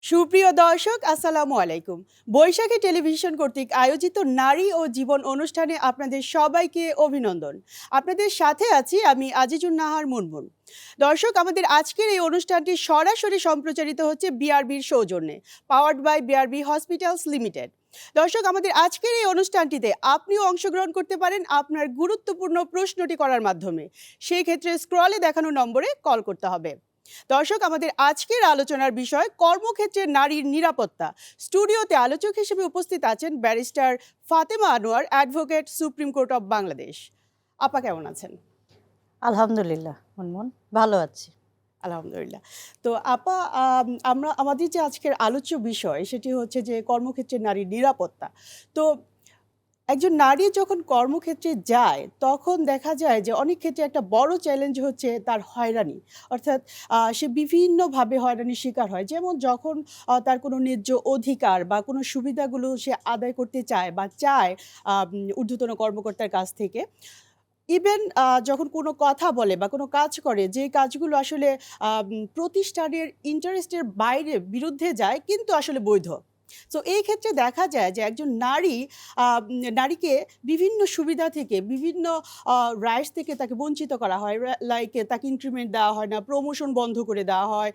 সুপ্রিয় দর্শক, আসসালামু আলাইকুম। বৈশাখী টেলিভিশন কর্তৃক আয়োজিত নারী ও জীবন অনুষ্ঠানে আপনাদের সবাইকে অভিনন্দন। আপনাদের সাথে আছি আমি আজিজুন নাহার মুনমুন। দর্শক, আমাদের আজকের এই অনুষ্ঠানটি সরাসরি সম্প্রচারিত হচ্ছে বিআরবির সৌজন্যে, powered by BRB hospitals limited. দর্শক, আমাদের আজকের এই অনুষ্ঠানটিতে আপনিও অংশগ্রহণ করতে পারেন আপনার গুরুত্বপূর্ণ প্রশ্নটি করার মাধ্যমে। সেই ক্ষেত্রে স্ক্রলে দেখানো নম্বরে কল করতে হবে। দর্শক, আমাদের আজকের আলোচনার বিষয় কর্মক্ষেত্রে নারীর নিরাপত্তা। স্টুডিওতে আলোচক হিসেবে উপস্থিত আছেন barrister Fatema Anwar, advocate, supreme court of Bangladesh. আপা কেমন আছেন? আলহামদুলিল্লাহ মুনমুন, ভালো আছি। আলহামদুলিল্লাহ। তো আপা, আমরা আমাদের যে আজকের আলোচ্য বিষয় সেটি হচ্ছে যে কর্মক্ষেত্রে নারীর নিরাপত্তা। তো একজন নারী যখন কর্মক্ষেত্রে যায় তখন দেখা যায় যে অনেক ক্ষেত্রে একটা বড় চ্যালেঞ্জ হচ্ছে তার হয়রানি। অর্থাৎ সে বিভিন্নভাবে হয়রানির শিকার হয়। যেমন যখন তার কোনো ন্যায্য অধিকার বা কোনো সুবিধাগুলো সে আদায় করতে চায় বা চায় ঊর্ধ্বতন কর্মকর্তার কাছ থেকে। ইভেন যখন কোনো কথা বলে বা কোনো কাজ করে, যে কাজগুলো আসলে প্রতিষ্ঠানের ইন্টারেস্টের বাইরে বিরুদ্ধে যায় কিন্তু আসলে বৈধ। সো এই ক্ষেত্রে দেখা যায় যে একজন নারীকে বিভিন্ন সুবিধা থেকে, বিভিন্ন রাইটস থেকে তাকে বঞ্চিত করা হয়। লাইক তাকে ইনক্রিমেন্ট দেওয়া হয় না, প্রমোশন বন্ধ করে দেওয়া হয়,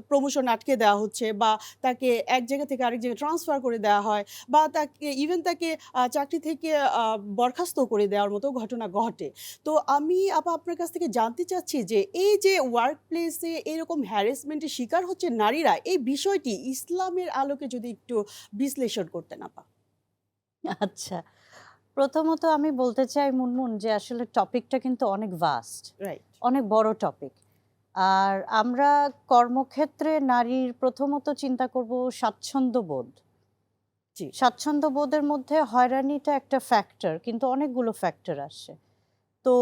প্রমোশন আটকে দেওয়া হচ্ছে, বা তাকে এক জায়গা থেকে আরেক জায়গায় ট্রান্সফার করে দেওয়া হয়, বা তাকে চাকরি থেকে বরখাস্ত করে দেওয়ার মতো ঘটনা ঘটে। তো আমি আপনার কাছ থেকে জানতে চাচ্ছি যে এই যে ওয়ার্ক প্লেসে এরকম হ্যারাসমেন্টের শিকার হচ্ছে নারীরা, এই বিষয়টি ইসলামের আলোকে যদি একটু বিশ্লেষণ করতেন আপা। আচ্ছা, প্রথমত আমি বলতে চাই মুনমুন যে আসলে টপিকটা কিন্তু অনেক ভাস্ট, রাইট। অনেক বড় টপিক। আর আমরা কর্মক্ষেত্রে নারীর প্রথমত চিন্তা করব স্বাচ্ছন্দ্যবোধ। জি। স্বাচ্ছন্দ্যবোধের মধ্যে হয়রানিটা একটা ফ্যাক্টর, কিন্তু অনেকগুলো ফ্যাক্টর আসে। তো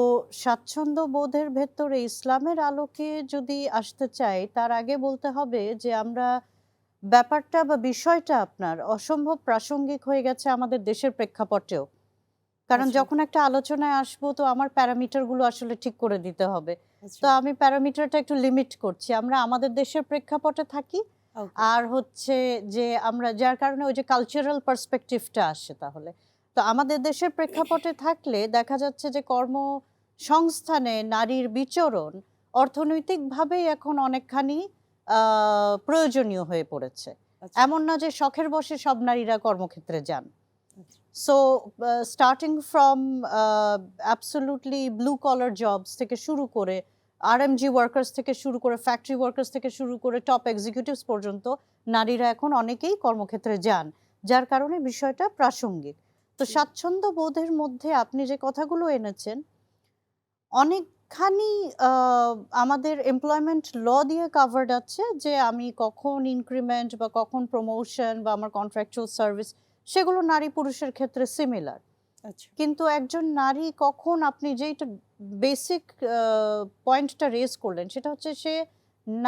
স্বাচ্ছন্দ্যবোধের ভেতরে ইসলামের আলোকে যদি আসতে চাই, তার আগে বলতে হবে যে আমরা ব্যাপারটা বা বিষয়টা আপনার অসম্ভব প্রাসঙ্গিক হয়ে গেছে আমাদের দেশের প্রেক্ষাপটেও। কারণ আচ্ছা। যখন একটা আলোচনায় আসবো তো আমার প্যারামিটারগুলো আসলে ঠিক করে দিতে হবে। তো আচ্ছা। আমি প্যারামিটারটা একটু লিমিট করছি। আমরা আমাদের দেশের প্রেক্ষাপটে থাকি, ওকে। আর হচ্ছে যে আমরা যার কারণে ওই যে কালচারাল পার্সপেক্টিভটা আসে তাহলে। তো আমাদের দেশের প্রেক্ষাপটে থাকলে দেখা যাচ্ছে যে কর্মসংস্থানে নারীর বিচরণ অর্থনৈতিকভাবেই এখন অনেকখানি প্রয়োজনীয় হয়ে পড়েছে। আচ্ছা। এমন না যে শখের বশে সব নারীরা কর্মক্ষেত্রে যান। আচ্ছা। So starting from absolutely blue collar jobs থেকে শুরু করে আরএমজি ওয়ার্কার্স থেকে শুরু করে ফ্যাক্টরি ওয়ার্কার্স থেকে শুরু করে টপ এক্সিকিউটিভস পর্যন্ত নারীরা এখন অনেকেই কর্মক্ষেত্রে যান, যার কারণে বিষয়টা প্রাসঙ্গিক। তো জি। স্বাচ্ছন্দ্য বোধের মধ্যে আপনি যে কথাগুলো এনেছেন অনেকখানি আমাদের এমপ্লয়মেন্ট ল দিয়ে কাভার্ড আছে যে আমি কখন ইনক্রিমেন্ট বা কখন প্রমোশন বা আমার কন্ট্রাকচুয়াল সার্ভিস, সেগুলো নারী পুরুষের ক্ষেত্রে সিমিলার। আচ্ছা। কিন্তু একজন নারী কখন, আপনি যেইটা বেসিক পয়েন্টটা রেজ করলেন সেটা হচ্ছে সে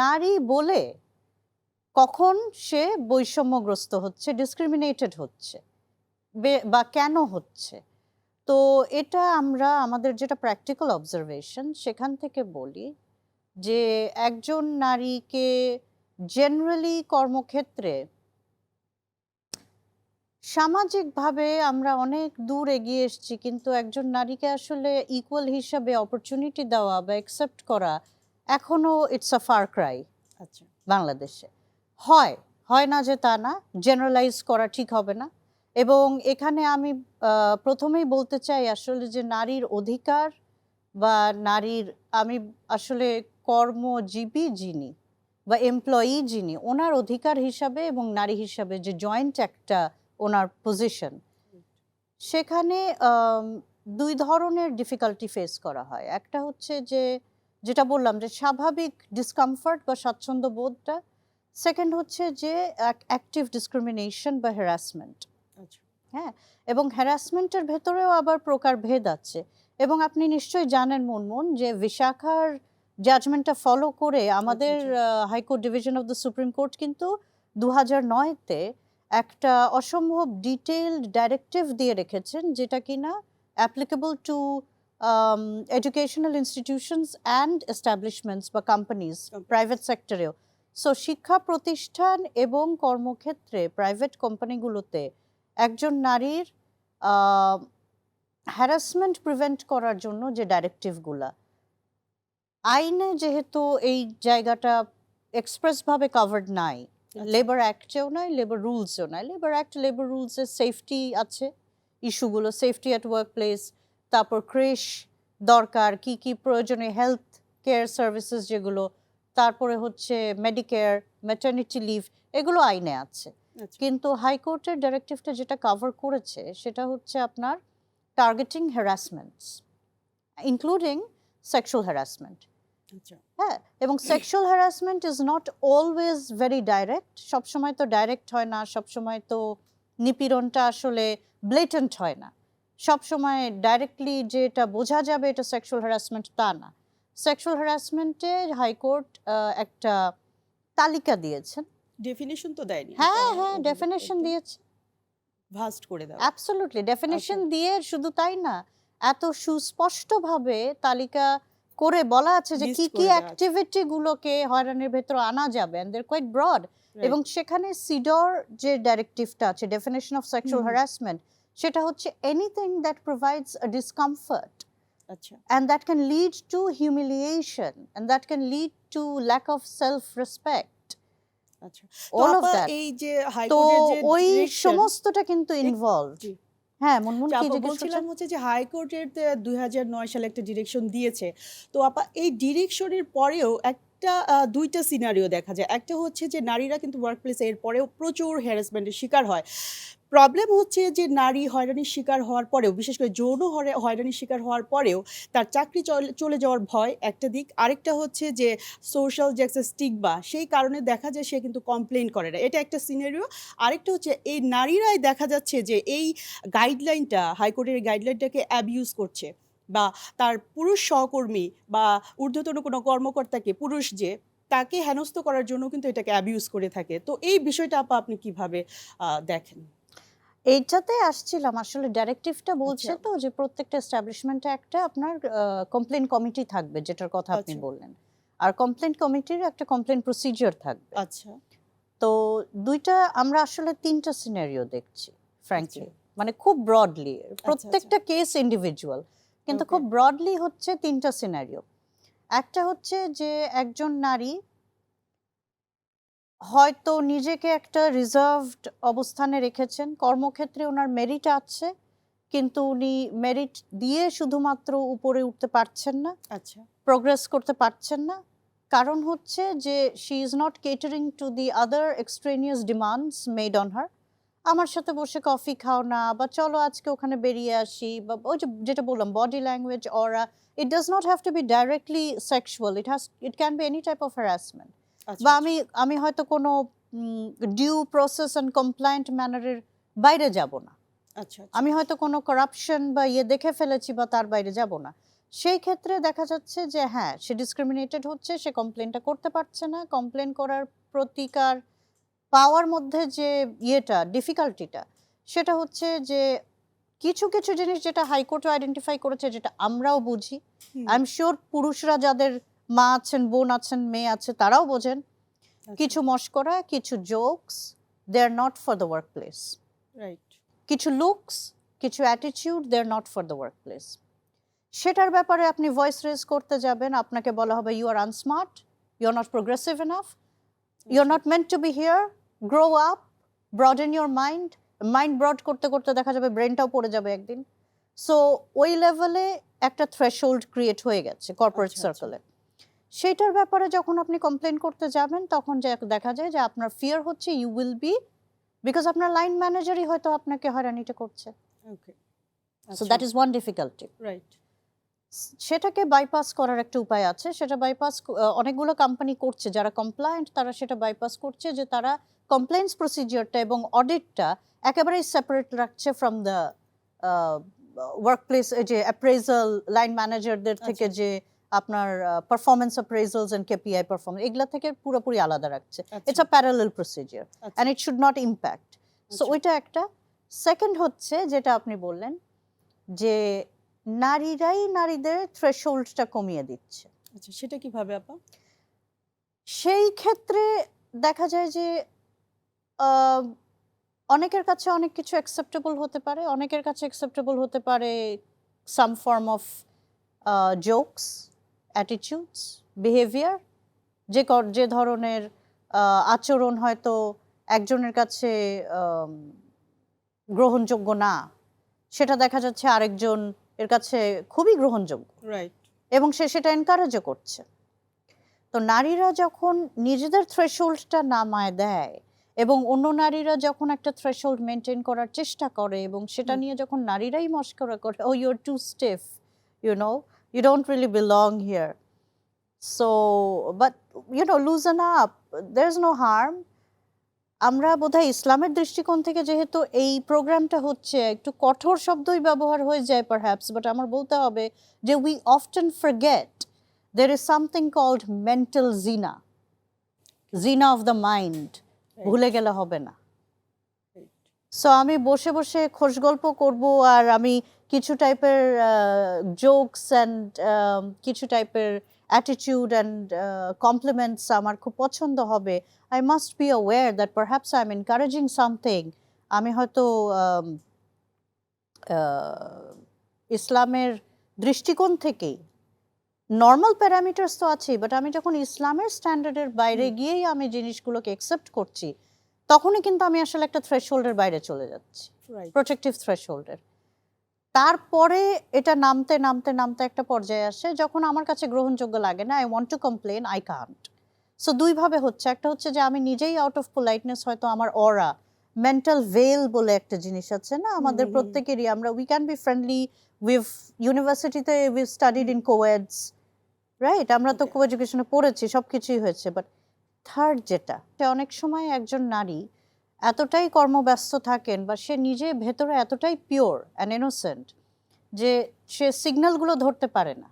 নারী বলে কখন সে বৈষম্যগ্রস্ত হচ্ছে, ডিসক্রিমিনেটেড হচ্ছে, বা কেন হচ্ছে। তো এটা আমরা আমাদের যেটা প্র্যাকটিক্যাল অবজারভেশন সেখান থেকে বলি যে একজন নারীকে জেনারেলি কর্মক্ষেত্রে সামাজিকভাবে আমরা অনেক দূর এগিয়ে এসেছি, কিন্তু একজন নারীকে আসলে ইকুয়াল হিসাবে অপরচুনিটি দেওয়া বা অ্যাকসেপ্ট করা এখনো ইটস আ ফার ক্রাই আচ্ছা। বাংলাদেশে। হয় হয় না যে তা না, জেনারেলাইজ করা ঠিক হবে না। এবং এখানে আমি প্রথমেই বলতে চাই আসলে যে নারীর অধিকার বা নারীর, আমি আসলে কর্মজীবী যিনি বা এমপ্লয়ি যিনি, ওনার অধিকার হিসাবে এবং নারী হিসাবে যে জয়েন্ট একটা ওনার পজিশন, সেখানে দুই ধরনের ডিফিকাল্টি ফেস করা হয়। একটা হচ্ছে যে যেটা বললাম যে স্বাভাবিক ডিসকমফর্ট বা স্বাচ্ছন্দ্য বোধটা, সেকেন্ড হচ্ছে যে অ্যাক্টিভ ডিসক্রিমিনেশন বা হ্যারাসমেন্ট। আচ্ছা। হ্যাঁ, এবং হ্যারাসমেন্টের ভেতরেও আবার প্রকারভেদ আছে। এবং আপনি নিশ্চয়ই জানেন মুনমুন যে বিশাখার জাজমেন্টটা ফলো করে আচ্ছা। আমাদের আচ্ছা। High court division of the supreme court কিন্তু 2009-তে একটা অসম্ভব ডিটেইলড ডাইরেক্টিভ দিয়ে রেখেছেন, যেটা কিনা applicable to educational institutions and establishments বা কোম্পানিজ, প্রাইভেট সেক্টরেও। সো শিক্ষা প্রতিষ্ঠান এবং কর্মক্ষেত্রে প্রাইভেট কোম্পানিগুলোতে একজন নারীর হ্যারাসমেন্ট প্রিভেন্ট করার জন্য যে ডাইরেক্টিভগুলা আইনে যেহেতু এই জায়গাটা এক্সপ্রেসভাবে কাভার্ড নাই, লেবার অ্যাক্টেও নাই, লেবার রুলসেও নাই। লেবার অ্যাক্ট, লেবার রুলসে সেফটি আছে, ইস্যুগুলো সেফটি অ্যাট ওয়ার্ক প্লেস, তারপর ক্রেশ দরকার, কি কি প্রয়োজনীয় হেলথ কেয়ার সার্ভিসেস যেগুলো, তারপরে হচ্ছে মেডিকেয়ার, ম্যাটারনিটি লিভ, এগুলো আইনে আছে। আচ্ছা কিন্তু হাইকোর্টের ডাইরেক্টিভটা যেটা কভার করেছে সেটা হচ্ছে আপনার টার্গেটিং হ্যারাসমেন্টস, ইনক্লুডিং সেক্সুয়াল হ্যারাসমেন্ট। আচ্ছা হ্যাঁ, এবং sexual harassment is not always very direct. সবসময় তো ডাইরেক্ট হয় না, সবসময় তো নিপীড়নটা আসলে ব্লেটেন্ট হয় না, সবসময় ডাইরেক্টলি যেটা বোঝা যাবে এটা সেক্সুয়াল হ্যারাসমেন্ট তা না। সেক্সুয়াল হ্যারাসমেন্টে হাইকোর্ট একটা তালিকা দিয়েছেন। ডেফিনিশন তো দেয়নি, হ্যাঁ হ্যাঁ, ডেফিনেশন দিয়েছে, ভাস্ট করে দাও। অ্যাবসলিউটলি ডেফিনেশন দিয়ে, শুধু তাই না, এত সুস্পষ্টভাবে তালিকা করে বলা আছে যে List কি কি করে দেওয়া আছে। অ্যাক্টিভিটি গুলোকে হয়রানির ভেতর আনা যাবে, এন্ড দেয়ার কোয়াইট ব্রড। এবং সেখানে সিডর যে ডাইরেক্টিভটা আছে, ডেফিনেশন অফ সেক্সুয়াল হ্যারাসমেন্ট, সেটা হচ্ছে anything that provides a discomfort আচ্ছা and that can lead to humiliation and that can lead to lack of self respect, আচ্ছা তো all of আপা that. এই যে তো হাইকোর্টের যে ওই ডিরেকশন, সমস্তটা কিন্তু ইনভলভড। জি। হ্যাঁ, মুনমুন কি আপা জিজ্ঞেস বলছিলাম করছেন? হচ্ছে যে হাইকোর্টের 2009 সালে একটা ডিরেকশন দিয়েছে। তো আপা এই ডিরেকশনের পরেও একটা দুইটা সিনারিও দেখা যায়। একটা হচ্ছে যে নারীরা কিন্তু ওয়ার্ক প্লেসে এর পরেও প্রচুর হ্যারাসমেন্টের শিকার হয়। প্রবলেম হচ্ছে যে নারী হয়রানির শিকার হওয়ার পরেও, বিশেষ করে যৌন হয়রানির শিকার হওয়ার পরেও তার চাকরি চলে যাওয়ার ভয় একটা দিক। আরেকটা হচ্ছে যে সোশ্যাল যে একটা স্টিগমা, সেই কারণে দেখা যায় সে কিন্তু কমপ্লেইন করে না। এটা একটা সিনারিও। আরেকটা হচ্ছে এই নারীরাই দেখা যাচ্ছে যে এই গাইডলাইনটা, হাইকোর্টের গাইডলাইনটাকে অ্যাবিউজ করছে, বা তার পুরুষ সহকর্মী বা ঊর্ধ্বতন কোনো কর্মকর্তাকে, পুরুষ যে, তাকে হেনস্থ করার জন্য কিন্তু এটাকে অ্যাবিউজ করে থাকে। তো এই বিষয়টা আপা আপনি কিভাবে দেখেন? এইটাতে আসছিলাম, আসলে ডাইরেক্টিভটা বলছে আচ্ছা তো যে প্রত্যেকটা এস্টাবলিশমেন্টে একটা আপনার কমপ্লেন কমিটি থাকবে, যেটার কথা আপনি আচ্ছা বললেন, আর কমপ্লেন কমিটির একটা কমপ্লেন প্রসিজিওর থাকবে। আচ্ছা তো দুইটা, আমরা আসলে তিনটা সিনারিও দেখছি ফ্র্যাঙ্কলি, আচ্ছা মানে খুব ব্রডলি, আচ্ছা প্রত্যেকটা কেস ইন্ডিভিজুয়াল, কিন্তু ওকে খুব ব্রডলি হচ্ছে তিনটা সিনারিও। একটা হচ্ছে যে একজন নারী হয়তো নিজেকে একটা রিজার্ভড অবস্থানে রেখেছেন, কর্মক্ষেত্রে ওনার মেরিট আছে, কিন্তু উনি মেরিট দিয়ে শুধুমাত্র উপরে উঠতে পারছেন না, আচ্ছা প্রোগ্রেস করতে পারছেন না। কারণ হচ্ছে যে she is not catering to the other extraneous demands made on her. আমার সাথে বসে কফি খাও না, বা চলো আজকে ওখানে বেরিয়ে আসি, বা ওই যে যেটা বললাম body language, aura, it does not have to be directly sexual, it can be any type of harassment. আচ্ছা বা আচ্ছা আমি হয়তো কোনো ডিউ প্রসেস অ্যান্ড কমপ্লায়েন্ট ম্যানারের বাইরে যাব না, আচ্ছা আমি হয়তো কোনো করাপশন বা ইয়ে দেখে ফেলেছি, বা তার বাইরে যাব না। সেই ক্ষেত্রে দেখা যাচ্ছে যে হ্যাঁ, সে ডিসক্রিমিনেটেড হচ্ছে, সে কমপ্লেনটা করতে পারছে না। কমপ্লেন করার প্রতিকার পাওয়ার মধ্যে যে ইয়েটা, ডিফিকাল্টিটা, সেটা হচ্ছে যে কিছু কিছু জিনিস যেটা হাইকোর্টও আইডেন্টিফাই করেছে, যেটা আমরাও বুঝি, আই এম শিওর পুরুষরা যাদের মা আছেন, বোন আছেন, মেয়ে আছে, তারাও বোঝেন, কিছু মশকরা, কিছু jokes, they are not for the workplace. Right কিছু লুকস, কিছু attitude, they are not for the workplace. সেটার ব্যাপারে আপনি ভয়েস রেজ করতে যাবেন, আপনাকে বলা হবে you are unsmart, you are not progressive enough, you are not meant to be here, grow up, broaden your mind. Mind broad করতে করতে দেখা যাবে ব্রেনটাও পড়ে যাবে একদিন। সো ওই লেভেলে একটা থ্রেশহোল্ড ক্রিয়েট হয়ে গেছে কর্পোরেট আচ্ছা, সার্কেলে। সেটার ব্যাপারে যখন আপনি কমপ্লেন করতে যাবেন, তখন দেখা যায় যে আপনার ফিয়ার হচ্ছে ইউ উইল বি, বিকজ আপনার লাইন ম্যানেজারই হয়তো আপনাকে হয়রানিটা করছে। Okay so that is one difficulty. Right সেটাকে বাইপাস করার একটা উপায় আছে। সেটা বাইপাস অনেকগুলো কোম্পানি করছে, যারা কমপ্লায়েন্ট তারা সেটা বাইপাস করছে, যে তারা কমপ্লেন্স প্রসিজিওরটা এবং অডিটটা একেবারেই সেপারেট রাখছে ফ্রম দ্য ওয়ার্ক প্লেস। যে অ্যাপ্রেজাল লাইন ম্যানেজারদের থেকে, আচ্ছা। যে আপনার পারফরমেন্স অ্যাপ্রেজালস এন্ড কেপিআই পারফরমেন্স, এগুলা থেকে পুরোপুরি আলাদা রাখছে। It's a parallel procedure and it should not impact. So ওইটা একটা। সেকেন্ড হচ্ছে যেটা আপনি বললেন, যে নারীরাই নারীদের থ্রেশহোল্ডটা কমিয়ে দিচ্ছে। আচ্ছা সেটা কিভাবে আপা? সেই ক্ষেত্রে দেখা যায় যে আহ, অনেকের কাছে অনেক কিছু অ্যাকসেপ্টেবল হতে পারে, অনেকের কাছে অ্যাকসেপ্টেবল হতে পারে সাম form of jokes, attitudes, behaviour, যে ধরনের আচরণ হয়তো একজনের কাছে আম, গ্রহণযোগ্য না, সেটা দেখা যাচ্ছে আরেকজন এর কাছে খুবই গ্রহণযোগ্য, রাইট। এবং সে সেটা এনকারেজও করছে। তো নারীরা যখন নিজেদের থ্রেশহোল্ডটা নামায় দেয় এবং অন্য নারীরা যখন একটা থ্রেশহোল্ড মেনটেন করার চেষ্টা করে এবং সেটা হুম। নিয়ে যখন নারীরাই মস্করা করে, oh you are too stiff, you know, you don't really belong here, so but loosen up, there is no harm. আমরা বোধহয় ইসলামের দৃষ্টিকোণ থেকে যেহেতু এই প্রোগ্রামটা হচ্ছে, একটু কঠোর শব্দই ব্যবহার হয়ে যায় পারহ্যাপস, বাট আমার বলতে হবে যে we often forget there is something called mental zina, zina of the mind, ভুলে গেলে হবে না। সো আমি বসে বসে খোশ গল্প করব, আর আমি কিছু টাইপের জোকস অ্যান্ড কিছু টাইপের অ্যাটিটিউড অ্যান্ড কমপ্লিমেন্টস আমার খুব পছন্দ হবে। I must be aware that perhaps I am encouraging something. আমি হয়তো ইসলামের দৃষ্টিকোণ থেকেই, নর্মাল প্যারামিটার্স তো আছেই, বাট আমি যখন ইসলামের স্ট্যান্ডার্ডের বাইরে গিয়েই আমি জিনিসগুলোকে অ্যাকসেপ্ট করছি, তখনই কিন্তু আমি আসলে একটা থ্রেশহোল্ডের বাইরে চলে যাচ্ছি, রাইট। প্রোটেক্টিভ থ্রেশহোল্ডের। তারপরে এটা নামতে নামতে নামতে একটা পর্যায়ে আসে যখন আমার কাছে গ্রহণযোগ্য লাগে না, I want to complain, I can't. So দুইভাবে হচ্ছে, একটা হচ্ছে যে আমি নিজেই আউট অফ পোলাইটনেস হয়তো আমার অরা, মেন্টাল ভেল বলে একটা জিনিস আছে না আমাদের প্রত্যেকেরই, আমরা we can be friendly with, ইউনিভার্সিটিতে উই স্টাডিড ইন কোয়েডস, রাইট, আমরা তো Okay. কো এডুকেশনে পড়েছি, সব কিছুই হয়েছে। বাট থার্ড যেটা, অনেক সময় একজন নারী এতটাই কর্মব্যস্ত থাকেন বা সে নিজে ভেতরে এতটাই পিওর অ্যান্ড ইনোসেন্ট যে সে সিগন্যালগুলো ধরতে পারে না,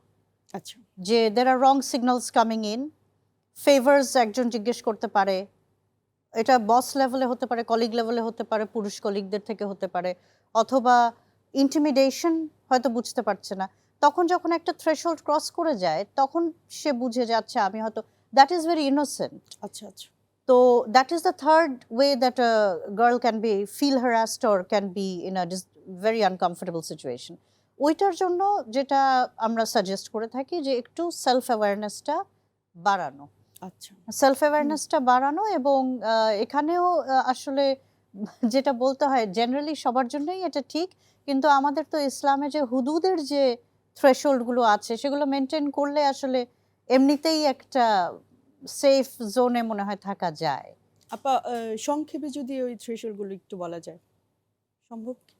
আচ্ছা। যে দের আর রং সিগন্যালস কামিং ইন, ফেভার্স একজন জিজ্ঞেস করতে পারে, এটা বস লেভেলে হতে পারে, কলিগ লেভেলে হতে পারে, পুরুষ কলিগদের থেকে হতে পারে, অথবা ইন্টিমিডেশন হয়তো বুঝতে পারছে না। তখন যখন একটা থ্রেশহোল্ড ক্রস করে যায়, তখন সে বুঝে যাচ্ছে আমি হয়তো, দ্যাট ইজ ভেরি ইনোসেন্ট। আচ্ছা, আচ্ছা। তো that is the third way that a girl can be feel harassed or can be in a very uncomfortable situation. ওইটার জন্য যেটা আমরা সাজেস্ট করে থাকি যে একটু সেলফ অ্যাওয়ারনেসটা বাড়ানো, আচ্ছা। সেলফ অ্যাওয়ারনেসটা বাড়ানো, এবং এখানেও আসলে যেটা বলতে হয়, জেনারেলি সবার জন্যই এটা ঠিক, কিন্তু আমাদের তো ইসলামে যে হুদুদের যে থ্রেশহোল্ডগুলো আছে সেগুলো মেনটেন করলে আসলে এমনিতেই একটা সেফ জোনে মনে হয় থাকা যায়। আপা, সংক্ষেপে যদি ওই থ্রেশহোল্ড গুলো একটু বলা যায়, সম্ভব কি?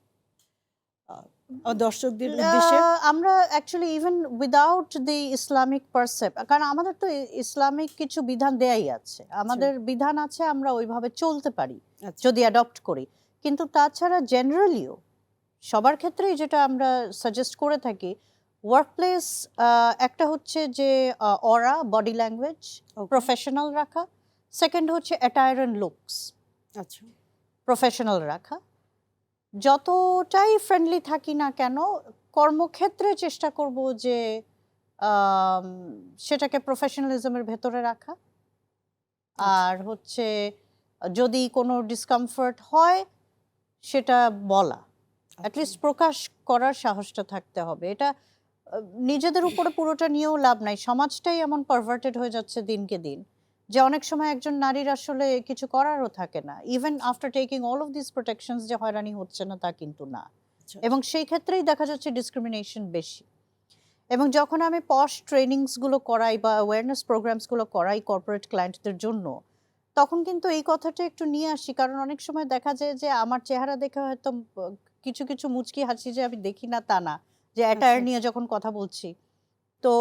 আমার দর্শকদের উদ্দেশ্যে। আমরা actually even without the Islamic percept, কারণ আমাদের তো ইসলামিক কিছু বিধান দেয়াই আছে, আমাদের বিধান আছে, আমরা ওইভাবে চলতে পারি আচ্ছা। যদি অ্যাডপ্ট করি। কিন্তু তাছাড়া জেনারেলিও সবার ক্ষেত্রেই যেটা আমরা সাজেস্ট করে থাকি, ওয়ার্কপ্লেস একটা হচ্ছে যে অরা, বডি ল্যাঙ্গুয়েজ Okay. প্রফেশনাল রাখা, সেকেন্ড হচ্ছে অ্যাটায়ার অ্যান্ড লুকস আচ্ছা। প্রফেশনাল রাখা। যতটাই ফ্রেন্ডলি থাকি না কেন, কর্মক্ষেত্রে চেষ্টা করব যে আম, সেটাকে প্রফেশনালিজমের ভেতরে রাখা। আর হচ্ছে যদি কোনো ডিসকমফর্ট হয় সেটা বলা, অ্যাটলিস্ট প্রকাশ করার সাহসটা থাকতে হবে। এটা নিজেদের উপরে পুরোটা নিয়েও লাভ নাই, সমাজটাই এমন পারভার্টেড হয়ে যাচ্ছে দিনকে দিন যে অনেক সময় একজন নারীর আসলে কিছু করারও থাকে না, even after taking all of this protections যে হয়রানি হচ্ছে না তা কিন্তু না। আচ্ছা। এবং সেই ক্ষেত্রেই দেখা যাচ্ছে ডিসক্রিমিনেশন বেশি। এবং যখন আমি পশ ট্রেনিংসগুলো করাই বা অ্যাওয়ারনেস প্রোগ্রামসগুলো করাই কর্পোরেট ক্লায়েন্টদের জন্য, তখন কিন্তু এই কথাটা একটু নিয়ে আসি, কারণ অনেক সময় দেখা যায় যে আমার চেহারা দেখে হয়তো কিছু কিছু মুচকি হাসি যে আমি দেখি না তা না, যে অ্যাটায়ার নিয়ে যখন কথা বলছি। তো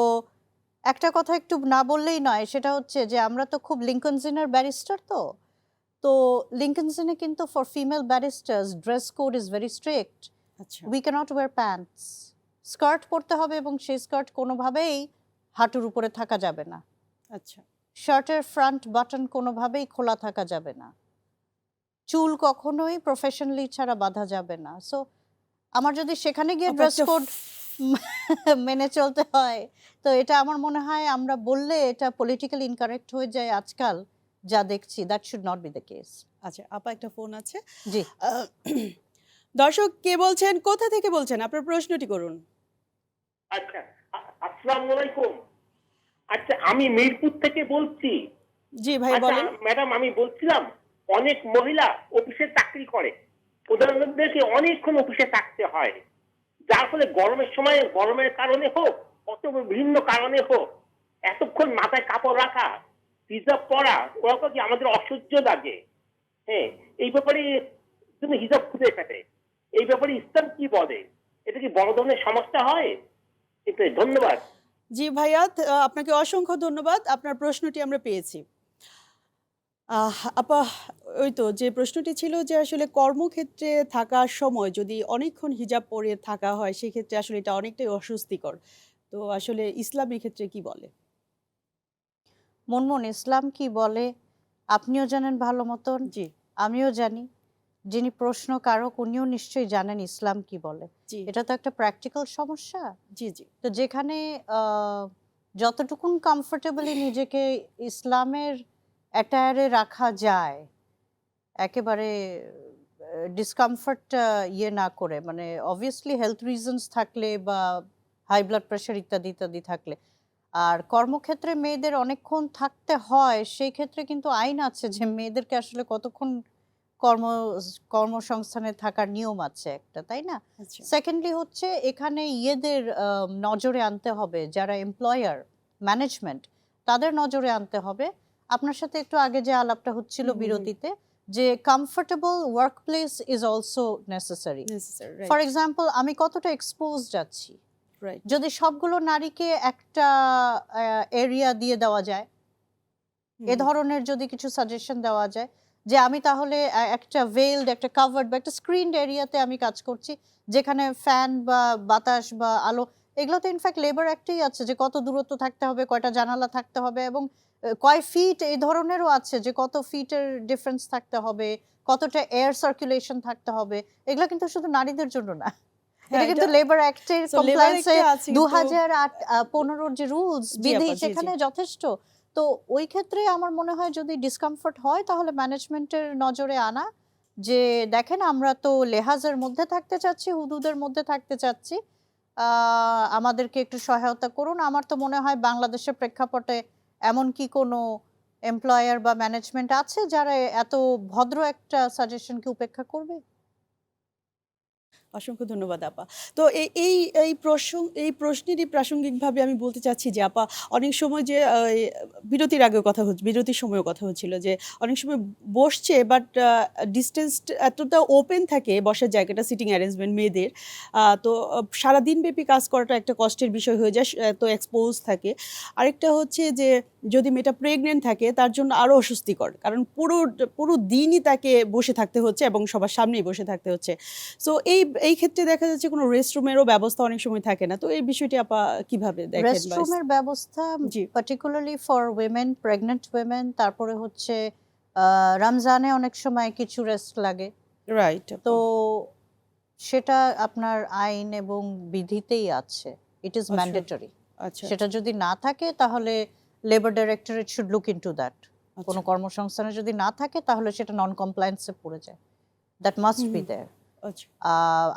একটা কথা একটু না বললেই নয়, সেটা হচ্ছে যে আমরা তো খুব লিঙ্কনসিনের ব্যারিস্টার, তো লিঙ্কনসিনে কিন্তু for female barristers dress code is very strict. আচ্ছা। We can't wear pants, skirt পরতে হবে এবং সেই স্কার্ট কোনোভাবেই হাঁটুর উপরে থাকা যাবে না। আচ্ছা। শার্টের ফ্রন্ট বাটন কোনোভাবেই খোলা থাকা যাবে না, চুল কখনোই প্রফেশনালি ছাড়া বাঁধা যাবে না। সো আমার যদি সেখানে গিয়ে আমরা ড্রেস একটা কোড মেনে চলতে হয়, তো এটা আমার মনে হয় আমরা বললে এটা পলিটিক্যালি ইনকারেক্ট হয়ে যায় আজকাল, যা দেখছি that should not be the case. আচ্ছা আপা একটা ফোন আছে। জি, আহ, দর্শক কে বলছেন, কোথা থেকে বলছেন, আপনার প্রশ্নটি করুন। আচ্ছা, আসসালামু আলাইকুম। আচ্ছা, আমি মিরপুর থেকে বলছি। জি ভাই আচ্ছা বলেন। ম্যাডাম, আমি বলছিলাম, অনেক মহিলা অফিসে চাকরি করে, ওদেরকে অনেকক্ষণ অফিসে থাকতে হয়, যার ফলে গরমের সময়, গরমের কারণে হোক অথবা বিভিন্ন কারণে হোক, এতক্ষণ মাথায় কাপড় রাখা, হিজাব পরা, ওরা কি আমাদের অসহ্য লাগে। হ্যাঁ, এই ব্যাপারে তুমি হিজাব খুঁজে ফেলে, এই ব্যাপারে ইসলাম কি বলে? এটা কি বড় ধরনের সমস্যা হয়? এটাই, ধন্যবাদ। জি ভাইয়া, আপনাকে অসংখ্য ধন্যবাদ, আপনার প্রশ্নটি আমরা পেয়েছি। আপা, ওই তো যে প্রশ্নটি ছিল যে আসলে কর্মক্ষেত্রে থাকার সময় যদি অনেকক্ষণ হিজাব পরে থাকা হয় সেক্ষেত্রে আসলে এটা অনেকটাই অস্বস্তিকর। তো আসলে ইসলাম এক্ষেত্রে কি বলে? মুনমুন, ইসলাম কি বলে আপনিও জানেন ভালো মতন, জি, আমিও জানি। যিনি প্রশ্নকারক উনিও নিশ্চয়ই জানেন ইসলাম কি বলে। জি, এটা তো একটা প্র্যাকটিক্যাল সমস্যা। জি, জি। তো যেখানে যতটুকুন কমফোর্টেবলি নিজেকে ইসলামের অ্যাটায়ারে রাখা যায়, একেবারে ডিসকমফর্ট ইয়ে না করে, মানে অবভিয়াসলি হেলথ রিজনস থাকলে বা হাই ব্লাড প্রেশার ইত্যাদি ইত্যাদি থাকলে। আর কর্মক্ষেত্রে মেয়েদের অনেকক্ষণ থাকতে হয়, সেই ক্ষেত্রে কিন্তু আইন আছে যে মেয়েদেরকে আসলে কতক্ষণ কর্ম কর্মসংস্থানে থাকার নিয়ম আছে একটা, তাই না? আচ্ছা। সেকেন্ডলি হচ্ছে এখানে ইয়েদের নজরে আনতে হবে, যারা এমপ্লয়ার, ম্যানেজমেন্ট, তাদের নজরে আনতে হবে। আপনার সাথে একটু আগে যে আলাপটা হচ্ছিল হুম, হুম, হুম। বিরতিতে, যে comfortable work place is also necessary. Necessary, for right, example, আমি কতটা এক্সপোজ যাচ্ছি, রাইট। যদি সবগুলো নারীকে একটা এরিয়া দিয়ে দেওয়া যায়, হুম, এ হুম। ধরনের যদি কিছু সাজেশন দেওয়া যায়, যে আমি তাহলে একটা ভেইলড, একটা কাভার্ড বা একটা স্ক্রিনড এরিয়াতে আমি কাজ করছি, যেখানে ফ্যান বা বাতাস বা আলো, এগুলো তো ইনফ্যাক্ট লেবার অ্যাক্টেই আছে যে কত দূরত্ব থাকতে হবে, কয়টা জানালা থাকতে হবে, এবং কয় ফিট এই ধরনেরও আছে যে কত ফিটের ডিফারেন্স থাকতে হবে, কতটা এয়ার সার্কুলেশন থাকতে হবে। এগুলো কিন্তু শুধু নারীদের জন্য না, হ্যাঁ, এটা কিন্তু এটা লেবার অ্যাক্টের সো লেবার কমপ্লায়েন্সে একটা আছে কিন্তু 2015 যে রুলস জি বিধি আপা, জি, জি। সেখানে যথেষ্ট। তো ওই ক্ষেত্রে আমার মনে হয় যদি ডিসকমফোর্ট হয় তাহলে ম্যানেজমেন্টের নজরে আনা, যে দেখেন আমরা তো লেহাজের মধ্যে থাকতে চাচ্ছি, হুদুদের মধ্যে থাকতে চাচ্ছি, আমাদেরকে একটু সহায়তা করুন। আমার তো মনে হয় বাংলাদেশের প্রেক্ষাপটে এমন কি কোনো এমপ্লয়ার বা ম্যানেজমেন্ট আছে যারা এত ভদ্র একটা সাজেশনকে উপেক্ষা করবে? অসংখ্য ধন্যবাদ আপা। তো এই এই এই প্রশ্নেরই প্রাসঙ্গিকভাবে আমি বলতে চাচ্ছি যে আপা, অনেক সময় যে বিরতির আগেও কথা হচ্ছে, বিরতির সময়ও কথা হচ্ছিল যে অনেক সময় বসছে বাট ডিসটেন্স এতটা ওপেন থাকে বসার জায়গাটা, সিটিং অ্যারেঞ্জমেন্ট মেয়েদের। তো সারাদিনব্যাপী কাজ করাটা একটা কষ্টের বিষয় হয়ে যায়, এত এক্সপোজ থাকে। আরেকটা হচ্ছে যে যদি মেয়েটা প্রেগনেন্ট থাকে তার জন্য আরও অস্বস্তিকর, কারণ পুরো দিনই তাকে বসে থাকতে হচ্ছে এবং সবার সামনেই বসে থাকতে হচ্ছে। সো এই ক্ষেত্রে দেখা যাচ্ছে কোনো রেস্টরুমেরও ব্যবস্থা অনেক সময় থাকে না। তো এই বিষয়টি আপা কিভাবে দেখেন? রেস্টরুমের ব্যবস্থা জি, particularly for women, pregnant women, তারপরে হচ্ছে রমজানে অনেক সময় কিছু রেস্ট লাগে। রাইট তো আপা। সেটা আপনার আইন এবং বিধিতেই আছে, ইট ইজ আচ্ছা, ম্যান্ডেটরি। আচ্ছা, সেটা যদি না থাকে তাহলে labour directorate should look into that. কোনো আচ্ছা। কর্মসংস্থানে যদি না থাকে তাহলে সেটা নন কমপ্লায়েন্সে পড়ে যায়, দ্যাট মাস্ট হুম, বি হুম। দেয়ার। আচ্ছা,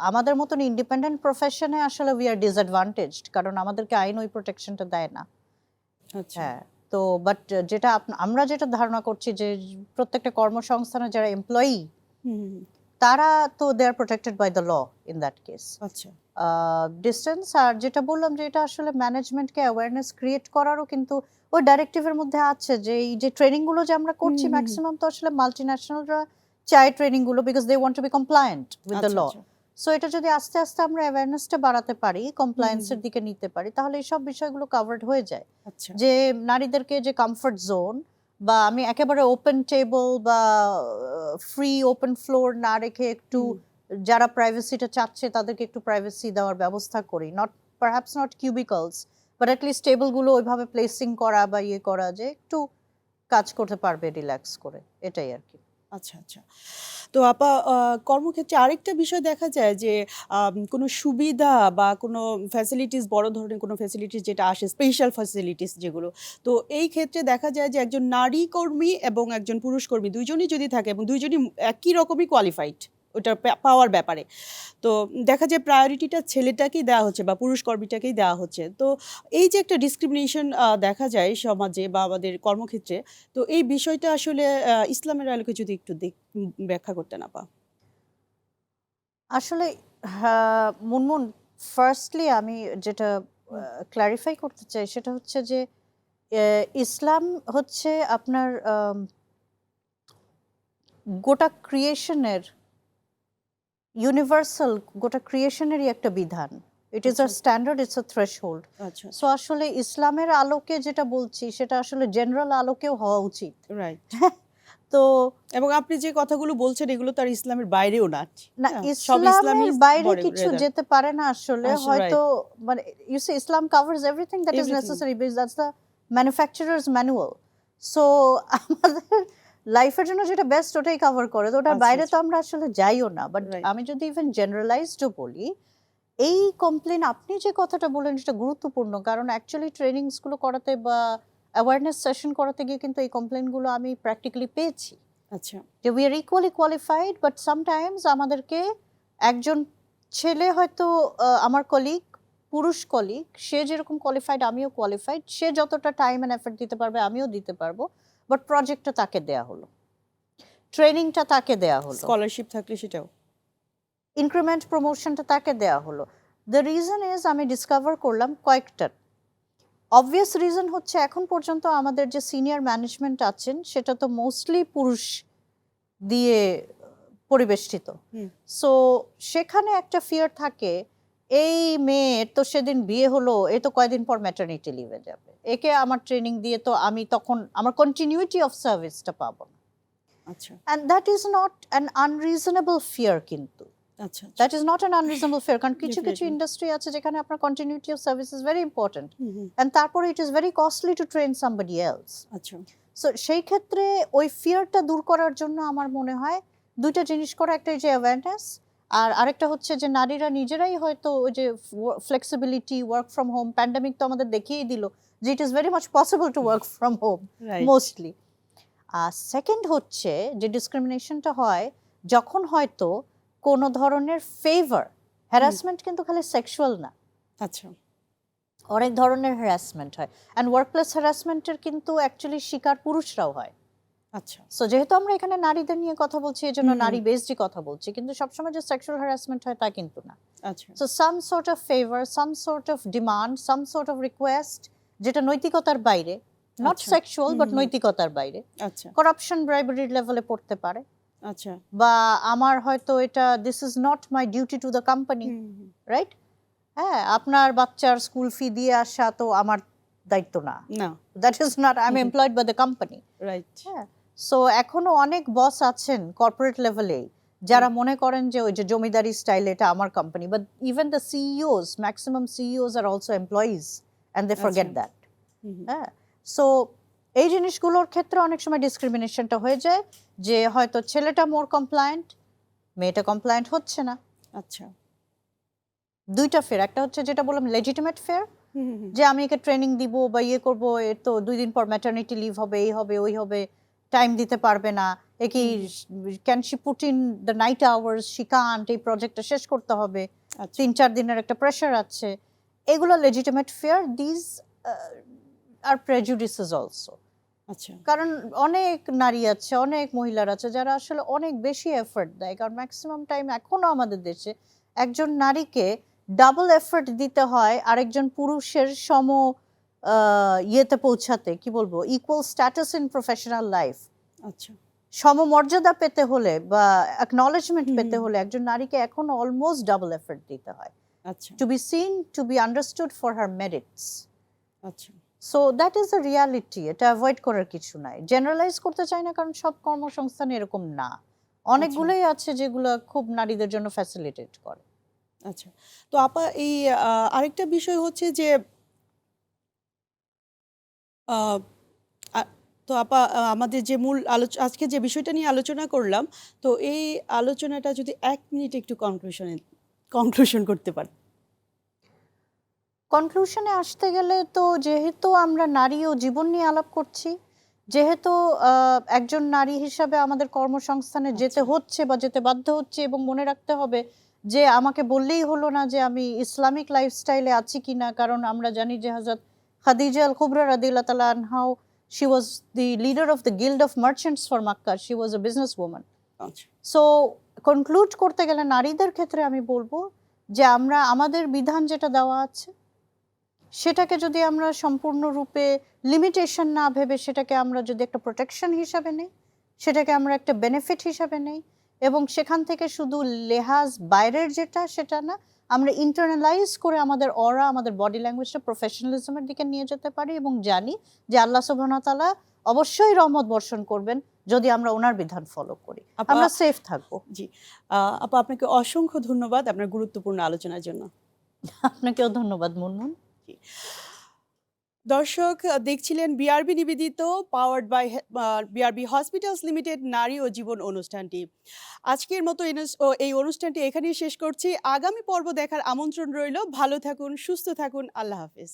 আমাদের মতন ইন্ডিপেন্ডেন্ট প্রফেশনে আসলে উই আর ডিসঅ্যাডভান্টেজড, কারণ আমাদেরকে আইন ওই প্রোটেকশনটা দেয় না। আচ্ছা। হ্যাঁ, তো বাট যেটা আমরা যেটা ধারণা করছি যে প্রত্যেকটা কর্মসংস্থানে যারা এমপ্লয়ি, হুম, হুম, হুম। তারা তো they are protected by the law in that case. আচ্ছা। ডিস্টেন্স, আর যেটা বললাম যে এটা আসলে ম্যানেজমেন্টকে অ্যাওয়ারনেস ক্রিয়েট করারও কিন্তু ওই ডাইরেক্টিভের মধ্যে আছে, যে এই যে ট্রেনিংগুলো যে আমরা হুম, করছি হুম, হুম। ম্যাক্সিমাম তো আসলে মাল্টিন্যাশনালরা চায় ট্রেনিংগুলো, because they want to be compliant with the আচ্ছা, ল। আচ্ছা। সো এটা যদি আস্তে আস্তে আমরা অ্যাওয়ারনেসটা বাড়াতে পারি, হুম, হুম, কমপ্লায়েন্সের হুম। দিকে নিতে পারি, তাহলে এইসব বিষয়গুলো কাভার্ড হয়ে যায়। আচ্ছা। যে নারীদেরকে যে কমফর্ট জোন, বা আমি একেবারে ওপেন টেবল বা ফ্রি ওপেন ফ্লোর না রেখে একটু হুম, যারা প্রাইভেসিটা চাচ্ছে তাদেরকে একটু প্রাইভেসি দেওয়ার ব্যবস্থা করি, not perhaps not cubicles, but at least টেবলগুলো ওইভাবে প্লেসিং করা বা ইয়ে করা যে একটু কাজ করতে পারবে রিল্যাক্স করে, এটাই আর কি। আচ্ছা, আচ্ছা। তো আপা কর্মক্ষেত্রে আরেকটা বিষয় দেখা যায় যে কোনো সুবিধা বা কোনো ফ্যাসিলিটিস বড় ধরনের কোনো ফ্যাসিলিটিস যেটা আসে স্পেশাল ফ্যাসিলিটিস যেগুলো। তো এই ক্ষেত্রে দেখা যায় যে একজন নারী কর্মী এবং একজন পুরুষ কর্মী ২ জনই যদি থাকে এবং ২ জনই একই রকমই কোয়ালিফাইড ওটা পাওয়ার ব্যাপারে। তো দেখা যায় প্রায়োরিটিটা ছেলেটাকেই দেওয়া হচ্ছে বা পুরুষ কর্মীটাকেই দেওয়া হচ্ছে। তো এই যে একটা ডিসক্রিমিনেশন দেখা যায় সমাজে বা আমাদের কর্মক্ষেত্রে, তো এই বিষয়টা আসলে ইসলামের আলোকে যদি একটু ব্যাখ্যা করতেন আপা। আসলে হ্যাঁ, মুনমুন, ফার্স্টলি আমি যেটা হুম, ক্লারিফাই করতে চাই সেটা হচ্ছে যে ইসলাম হচ্ছে আপনার গোটা ক্রিয়েশনের ইউনিভার্সাল, গোটা ক্রিয়েশনেরই একটা বিধান। ইট ইজ আ আচ্ছা, স্ট্যান্ডার্ড, ইটস আ থ্রেশহোল্ড। আচ্ছা, সো আচ্ছা। আসলে ইসলামের আলোকে যেটা বলছি সেটা আসলে জেনারেল আলোকেও হওয়া উচিত। রাইট। তো এবং আপনি যে কথাগুলো বলছেন এগুলো তো আর ইসলামের বাইরেও না। না, হ্যাঁ, সব ইসলামের ইসলামই বাইরে বলে কিছু রেদার। যেতে পারে না আসলে, হয়তো রাইট, মানে you say Islam covers everything that is everything. Necessary because that's the manufacturer's manual. So আমাদের লাইফের জন্য যেটা বেস্ট ওটাই কভার করে, তো ওটার আচ্ছা, বাইরে তো আচ্ছা। আমরা আসলে যাইও না। But right. আমি যদি ইভেন জেনারেলাইজডও বলি, এই কমপ্লেন আপনি যে কথাটা বললেন সেটা গুরুত্বপূর্ণ, কারণ অ্যাকচুয়ালি ট্রেনিংসগুলো করাতে বা অ্যাওয়ারনেস সেশন করাতে গিয়ে কিন্তু এই কমপ্লেনগুলো আমি প্র্যাকটিক্যালি পেয়েছি আচ্ছা। যে we are equally qualified, but sometimes আমাদেরকে একজন ছেলে হয়তো আমার কলিগ, পুরুষ কলিগ, সে যেরকম কোয়ালিফাইড আমিও কোয়ালিফাইড, সে যতটা টাইম অ্যান্ড এফর্ট দিতে পারবে আমিও দিতে পারবো, বাট প্রজেক্টটা তাকে দেয়া হলো, ট্রেনিংটা তাকে দেয়া হলো, স্কলারশিপ থাকলে সেটাও। ইনক্রিমেন্ট প্রমোশনটা তাকে দেয়া হলো। দ্য রিজন ইজ, আমি ডিসকভার করলাম কয়েকটা অবভিয়াস রিজন হচ্ছে এখন পর্যন্ত আমাদের যে সিনিয়র ম্যানেজমেন্ট আছেন সেটা তো মোস্টলি পুরুষ দিয়ে পরিবেষ্টিত। হুম, সো সেখানে একটা ফিয়ার থাকে, এই মেয়ের তো সেদিন বিয়ে হলো, এ তো কয়দিন পর ম্যাটারনিটি লিভে যাবে, একে আমার ট্রেনিং দিয়ে তো আমি তখন আমার কন্টিনিউটি অফ সার্ভিসটা পাবো না। আচ্ছা, and that is not an unreasonable fear, কিন্তু আচ্ছা, আচ্ছা। That is not an unreasonable fear, কারণ কিছু কিছু ডেফিনিটলি। ইন্ডাস্ট্রি আছে যেখানে আপনার continuity of service is very important, hmm, hmm. And তারপরে it is very costly to train somebody else. আচ্ছা। সো সেই ক্ষেত্রে ওই ফিয়ারটা দূর করার জন্য আমার মনে হয় দুইটা জিনিস করা, একটা এই যে অ্যাওয়ারনেস, আর আরেকটা হচ্ছে যে নারীরা নিজেরাই হয়তো ওই যে flexibility, work from home, pandemic তো আমাদের দেখিয়েই দিল যে it is very much possible to work from home right. Mostly. আর সেকেন্ড হচ্ছে যে ডিসক্রিমিনেশনটা হয় যখন হয়তো কোনো ধরনের ফেভার, হ্যারাসমেন্ট কিন্তু খালি সেক্সুয়াল না, আচ্ছা, অনেক ধরনের হ্যারাসমেন্ট হয়, অ্যান্ড ওয়ার্কপ্লেস হ্যারাসমেন্টের কিন্তু অ্যাকচুয়ালি শিকার পুরুষরাও হয়। আচ্ছা। সো যেহেতু আমরা এখানে নারীদের নিয়ে কথা বলছি এই জন্য হুম, নারী বেসডই কথা বলছি, কিন্তু সবসময় যে সেক্সুয়াল হ্যারাসমেন্ট হয় তা কিন্তু না। আচ্ছা। So some sort of favour, some sort of demand, some sort of request, যেটা নৈতিকতার বাইরে, নট আচ্ছা। Sexual hmm, but hmm, hmm. নৈতিকতার বাইরে, আচ্ছা, করাপশন ব্রাইবারির লেভেলে পড়তে পারে, আচ্ছা। বা আমার হয়তো এটা this is not my duty to the company, hmm, hmm. Right? হ্যাঁ, আপনার বাচ্চার স্কুল ফি দিয়ে আসা তো আমার দায়িত্ব না, না, that is not, I am employed by the company. Right. হ্যাঁ, সো এখনো অনেক বস আছেন কর্পোরেট লেভেলে যারা মনে করেন যে ওই যে জমিদারি স্টাইল এটা আমার company, but even the CEOs, maximum CEOs are also employees and they forget আচ্ছা। দ্যাট। Hmm, hmm. হ্যাঁ, সো এই জিনিসগুলোর ক্ষেত্রে অনেক সময় ডিসক্রিমিনেশনটা হয়ে যায় যে হয়তো ছেলেটা মোর কমপ্লায়েন্ট, মেয়েটা কমপ্লায়েন্ট হচ্ছে না। আচ্ছা। দুইটা ফেয়ার, একটা হচ্ছে যেটা বললাম লেজিটিমেট ফেয়ার, হুম, হুম, হুম। যে আমি একে ট্রেনিং দিব বা ইয়ে করবো, এর তো 2 দিন পর ম্যাটারনিটি লিভ হবে, এই হবে ওই হবে, টাইম দিতে পারবে না, এ কি can she put in the night hours, she Kant, এই প্রজেক্টটা শেষ করতে হবে, আচ্ছা, 3-4 দিনের একটা প্রেশার আছে, এগুলো legitimate fear. This are prejudices also, আচ্ছা। কারণ অনেক নারী আছে, অনেক মহিলার আছে যারা আসলে অনেক বেশি এফর্ট দেয়, কারণ ম্যাক্সিমাম টাইম এখনো আমাদের দেশে একজন নারীকে ডাবল এফর্ট দিতে হয় আরেকজন পুরুষের সম ইয়েতে পৌঁছাতে, কি বলবো, equal status in professional life, আচ্ছা। সমমর্যাদা পেতে হলে বা অ্যাকনলেজমেন্ট হুম, পেতে হুম, হলে একজন নারীকে এখন অলমোস্ট ডাবল এফর্ট দিতে হয় আচ্ছা, to be seen, to be understood for her merits. আচ্ছা, so that is the reality, এটা অ্যাভয়েড করার কিছু নাই। জেনারেলাইজ করতে চাই না কারণ সব কর্মসংস্থান এরকম না, অনেকগুলোই আছে যেগুলো খুব নারীদের জন্য ফ্যাসিলিটেট করে। আচ্ছা। তো আপা এই আরেকটা বিষয় হচ্ছে যে আ আ তো আপা আমাদের যে মূল আজকে যে বিষয়টা নিয়ে আলোচনা করলাম, তো এই আলোচনাটা যদি 1 মিনিট একটু কনক্লুশন করতে পারেন। কনক্লুশনে আসতে গেলে তো যেহেতু আমরা নারী ও জীবন নিয়ে আলাপ করছি, যেহেতু একজন নারী হিসাবে আমাদের কর্মসংস্থানে যেতে আচ্ছা। হচ্ছে বা যেতে বাধ্য হচ্ছে, এবং মনে রাখতে হবে যে আমাকে বললেই হলো না যে আমি ইসলামিক লাইফস্টাইলে আছি কিনা, কারণ আমরা জানি যে হযরত খাদিজা আল কুবরা রাদিয়াল্লাহু তাআলা আনহাও she was the leader of the guild of merchants for Mecca, she was a business woman. আচ্ছা। সো কনক্লুড করতে গেলে নারীদের ক্ষেত্রে আমি বলবো যে আমরা আমাদের বিধান যেটা দেওয়া আছে সেটাকে যদি আমরা সম্পূর্ণরূপে লিমিটেশন না ভেবে সেটাকে আমরা যদি একটা প্রোটেকশন হিসাবে নেই, সেটাকে আমরা একটা বেনিফিট হিসাবে নেই, এবং সেখান থেকে শুধু লেহাজ বাইরের যেটা সেটা না, আমরা ইন্টারনালাইজ করে আমাদের অরা, আমাদের বডি ল্যাঙ্গুয়েজটা প্রফেশনালিজমের দিকে নিয়ে যেতে পারি, এবং জানি যে আল্লাহ সুবহানাহু ওয়া তাআলা অবশ্যই রহমত বর্ষণ করবেন যদি আমরা ওনার বিধান ফলো করি, আপা আমরা সেফ থাকবো। জি, আপা আপনাকে অসংখ্য ধন্যবাদ আপনার গুরুত্বপূর্ণ আলোচনার জন্য। আপনাকেও ধন্যবাদ মুনমুন। জি। দর্শক দেখছিলেন বিআরবি নিবেদিত powered by BRB hospitals limited নারী ও জীবন অনুষ্ঠানটি। আজকের মতো এই অনুষ্ঠানটি এখানেই শেষ করছি। আগামী পর্ব দেখার আমন্ত্রণ রইল। ভালো থাকুন, সুস্থ থাকুন। আল্লাহ হাফেজ।